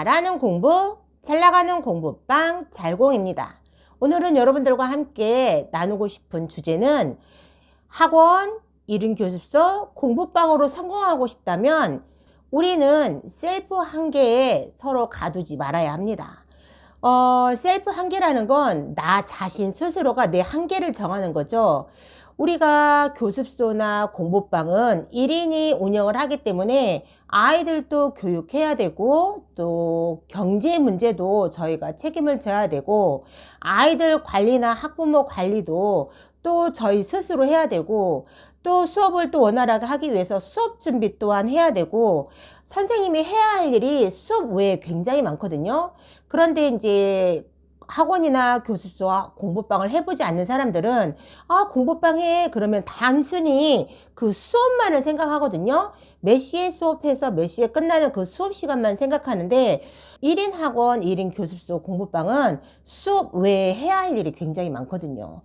잘하는 공부, 잘 나가는 공부방 잘공입니다. 오늘은 여러분들과 함께 나누고 싶은 주제는 학원, 1인 교습소, 공부방으로 성공하고 싶다면 우리는 셀프 한계에 서로 가두지 말아야 합니다. 셀프 한계라는 건 나 자신 스스로가 내 한계를 정하는 거죠. 우리가 교습소나 공부방은 1인이 운영을 하기 때문에 아이들도 교육해야 되고 또 경제 문제도 저희가 책임을 져야 되고 아이들 관리나 학부모 관리도 또 저희 스스로 해야 되고 또 수업을 또 원활하게 하기 위해서 수업 준비 또한 해야 되고 선생님이 해야 할 일이 수업 외에 굉장히 많거든요. 그런데 이제 학원이나 교습소와 공부방을 해보지 않는 사람들은 공부방 해 그러면 단순히 그 수업만을 생각하거든요. 몇 시에 수업해서 몇 시에 끝나는 그 수업 시간만 생각하는데 1인 학원, 1인 교습소, 공부방은 수업 외에 해야 할 일이 굉장히 많거든요.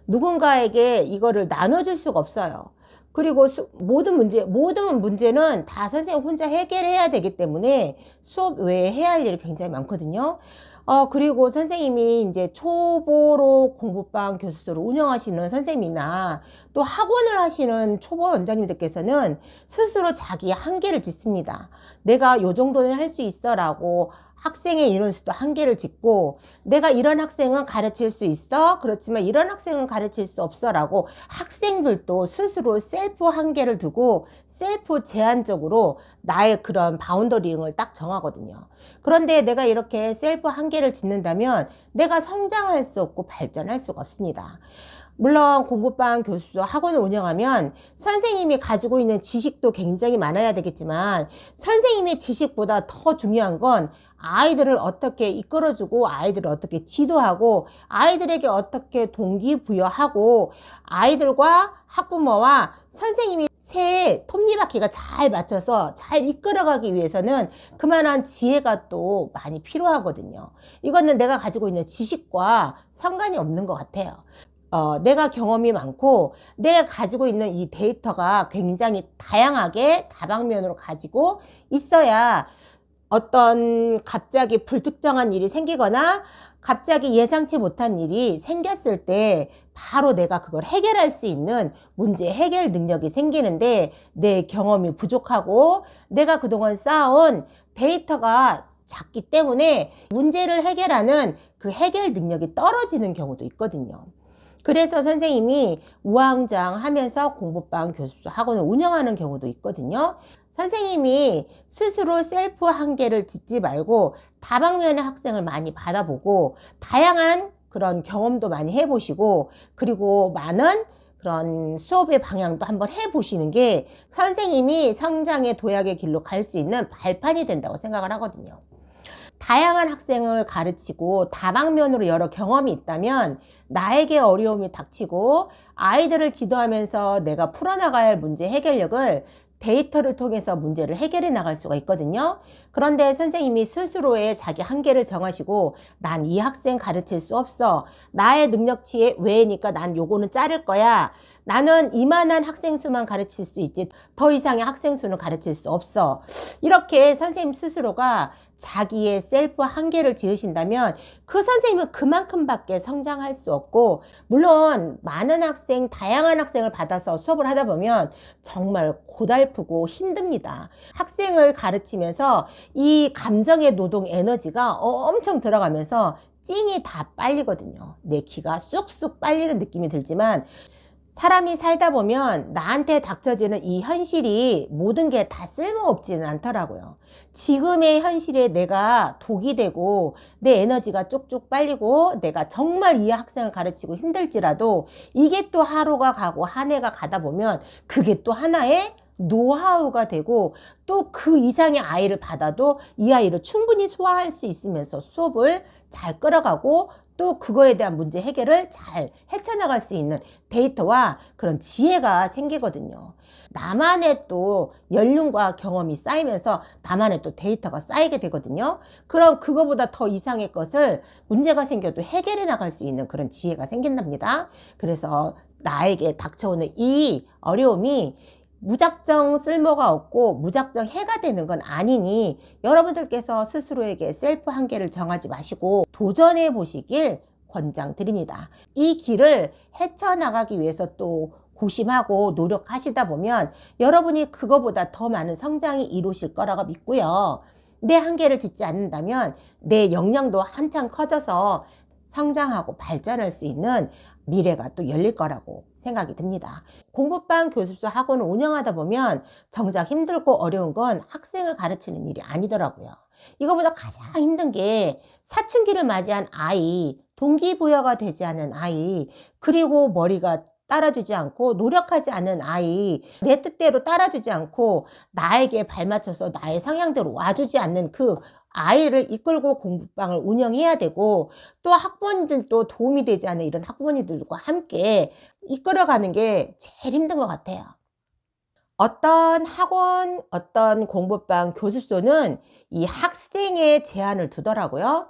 누군가에게 이거를 나눠줄 수가 없어요. 그리고 모든 문제는 다 선생님 혼자 해결해야 되기 때문에 수업 외에 해야 할 일이 굉장히 많거든요. 그리고 선생님이 이제 초보로 공부방 교습소를 운영하시는 선생님이나 또 학원을 하시는 초보 원장님들께서는 스스로 자기의 한계를 짓습니다. 내가 요 정도는 할 수 있어 라고 학생의 인원수도 한계를 짓고 내가 이런 학생은 가르칠 수 있어 그렇지만 이런 학생은 가르칠 수 없어 라고 학생들도 스스로 셀프 한계를 두고 셀프 제한적으로 나의 그런 바운더링을 딱 정하거든요. 그런데 내가 이렇게 셀프 한계를 짓는다면 내가 성장할 수 없고 발전할 수가 없습니다. 물론 공부방, 교습소, 학원을 운영하면 선생님이 가지고 있는 지식도 굉장히 많아야 되겠지만 선생님의 지식보다 더 중요한 건 아이들을 어떻게 이끌어주고 아이들을 어떻게 지도하고 아이들에게 어떻게 동기부여하고 아이들과 학부모와 선생님이 새 톱니바퀴가 잘 맞춰서 잘 이끌어가기 위해서는 그만한 지혜가 또 많이 필요하거든요. 이거는 내가 가지고 있는 지식과 상관이 없는 것 같아요. 내가 경험이 많고 내가 가지고 있는 이 데이터가 굉장히 다양하게 다방면으로 가지고 있어야 어떤 갑자기 불특정한 일이 생기거나 갑자기 예상치 못한 일이 생겼을 때 바로 내가 그걸 해결할 수 있는 문제 해결 능력이 생기는데 내 경험이 부족하고 내가 그동안 쌓아온 데이터가 작기 때문에 문제를 해결하는 그 해결 능력이 떨어지는 경우도 있거든요. 그래서 선생님이 우왕좌왕하면서 공부방, 교습소, 학원을 운영하는 경우도 있거든요. 선생님이 스스로 셀프 한계를 짓지 말고 다방면의 학생을 많이 받아보고 다양한 그런 경험도 많이 해보시고 그리고 많은 그런 수업의 방향도 한번 해보시는 게 선생님이 성장의 도약의 길로 갈 수 있는 발판이 된다고 생각을 하거든요. 다양한 학생을 가르치고 다방면으로 여러 경험이 있다면 나에게 어려움이 닥치고 아이들을 지도하면서 내가 풀어나가야 할 문제 해결력을 데이터를 통해서 문제를 해결해 나갈 수가 있거든요. 그런데 선생님이 스스로의 자기 한계를 정하시고 난 이 학생 가르칠 수 없어. 나의 능력치 외니까 난 요거는 자를 거야. 나는 이만한 학생 수만 가르칠 수 있지 더 이상의 학생 수는 가르칠 수 없어. 이렇게 선생님 스스로가 자기의 셀프 한계를 지으신다면 그 선생님은 그만큼밖에 성장할 수 없고 물론 많은 학생, 다양한 학생을 받아서 수업을 하다 보면 정말 고달프고 힘듭니다. 학생을 가르치면서 이 감정의 노동 에너지가 엄청 들어가면서 찐이 다 빨리거든요. 내 기가 쑥쑥 빨리는 느낌이 들지만 사람이 살다 보면 나한테 닥쳐지는 이 현실이 모든 게 다 쓸모없지는 않더라고요. 지금의 현실에 내가 독이 되고 내 에너지가 쪽쪽 빨리고 내가 정말 이 학생을 가르치고 힘들지라도 이게 또 하루가 가고 한 해가 가다 보면 그게 또 하나의 노하우가 되고 또 그 이상의 아이를 받아도 이 아이를 충분히 소화할 수 있으면서 수업을 잘 끌어가고 또 그거에 대한 문제 해결을 잘 헤쳐나갈 수 있는 데이터와 그런 지혜가 생기거든요. 나만의 또 연륜과 경험이 쌓이면서 나만의 또 데이터가 쌓이게 되거든요. 그럼 그거보다 더 이상의 것을 문제가 생겨도 해결해 나갈 수 있는 그런 지혜가 생긴답니다. 그래서 나에게 닥쳐오는 이 어려움이 무작정 쓸모가 없고 무작정 해가 되는 건 아니니 여러분들께서 스스로에게 셀프 한계를 정하지 마시고 도전해 보시길 권장드립니다. 이 길을 헤쳐나가기 위해서 또 고심하고 노력하시다 보면 여러분이 그거보다 더 많은 성장이 이루실 거라고 믿고요. 내 한계를 짓지 않는다면 내 역량도 한창 커져서 성장하고 발전할 수 있는 미래가 또 열릴 거라고 생각이 듭니다. 공부방 교습소 학원을 운영하다 보면 정작 힘들고 어려운 건 학생을 가르치는 일이 아니더라고요. 이거보다 가장 힘든 게 사춘기를 맞이한 아이, 동기부여가 되지 않은 아이, 그리고 머리가 따라주지 않고 노력하지 않는 아이, 내 뜻대로 따라주지 않고 나에게 발맞춰서 나의 성향대로 와주지 않는 그 아이를 이끌고 공부방을 운영해야 되고, 또 학부모님들도 도움이 되지 않는 이런 학부모님들과 함께 이끌어가는 게 제일 힘든 것 같아요. 어떤 학원, 어떤 공부방, 교습소는 이 학생의 제한을 두더라고요.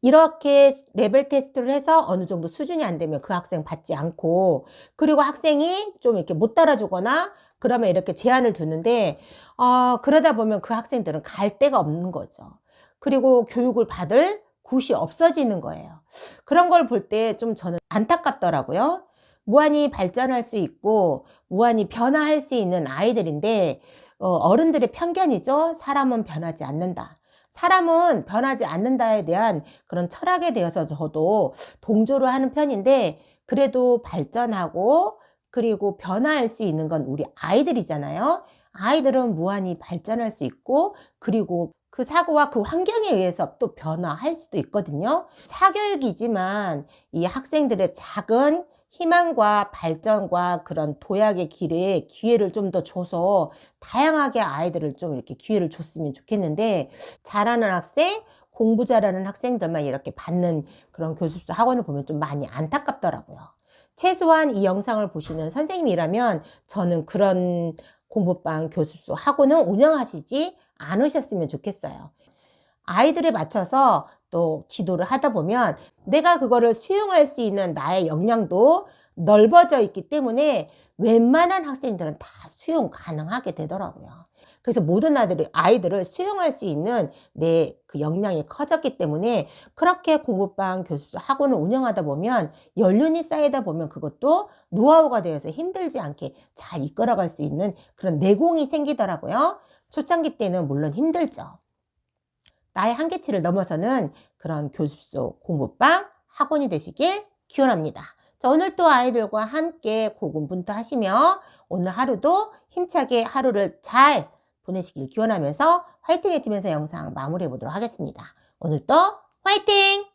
이렇게 레벨 테스트를 해서 어느 정도 수준이 안 되면 그 학생 받지 않고, 그리고 학생이 좀 이렇게 못 따라주거나 그러면 이렇게 제한을 두는데, 그러다 보면 그 학생들은 갈 데가 없는 거죠. 그리고 교육을 받을 곳이 없어지는 거예요. 그런 걸 볼 때 좀 저는 안타깝더라고요. 무한히 발전할 수 있고 무한히 변화할 수 있는 아이들인데, 어른들의 편견이죠. 사람은 변하지 않는다. 사람은 변하지 않는다에 대한 그런 철학에 대해서 저도 동조를 하는 편인데, 그래도 발전하고 그리고 변화할 수 있는 건 우리 아이들이잖아요. 아이들은 무한히 발전할 수 있고, 그리고 그 사고와 그 환경에 의해서 또 변화할 수도 있거든요. 사교육이지만 이 학생들의 작은 희망과 발전과 그런 도약의 길에 기회를 좀 더 줘서 다양하게 아이들을 좀 이렇게 기회를 줬으면 좋겠는데, 잘하는 학생, 공부 잘하는 학생들만 이렇게 받는 그런 교습소 학원을 보면 좀 많이 안타깝더라고요. 최소한 이 영상을 보시는 선생님이라면 저는 그런 공부방 교습소 학원을 운영하시지 않으셨으면 좋겠어요. 아이들에 맞춰서 또 지도를 하다 보면 내가 그거를 수용할 수 있는 나의 역량도 넓어져 있기 때문에 웬만한 학생들은 다 수용 가능하게 되더라고요. 그래서 모든 아이들을 수용할 수 있는 내 그 역량이 커졌기 때문에, 그렇게 공부방 교습소 학원을 운영하다 보면 연륜이 쌓이다 보면 그것도 노하우가 되어서 힘들지 않게 잘 이끌어갈 수 있는 그런 내공이 생기더라고요. 초창기 때는 물론 힘들죠. 나의 한계치를 넘어서는 그런 교습소, 공부방, 학원이 되시길 기원합니다. 자, 오늘 또 아이들과 함께 고군분투하시며 오늘 하루도 힘차게 하루를 잘 보내시길 기원하면서 화이팅 해주면서 영상 마무리해 보도록 하겠습니다. 오늘도 화이팅!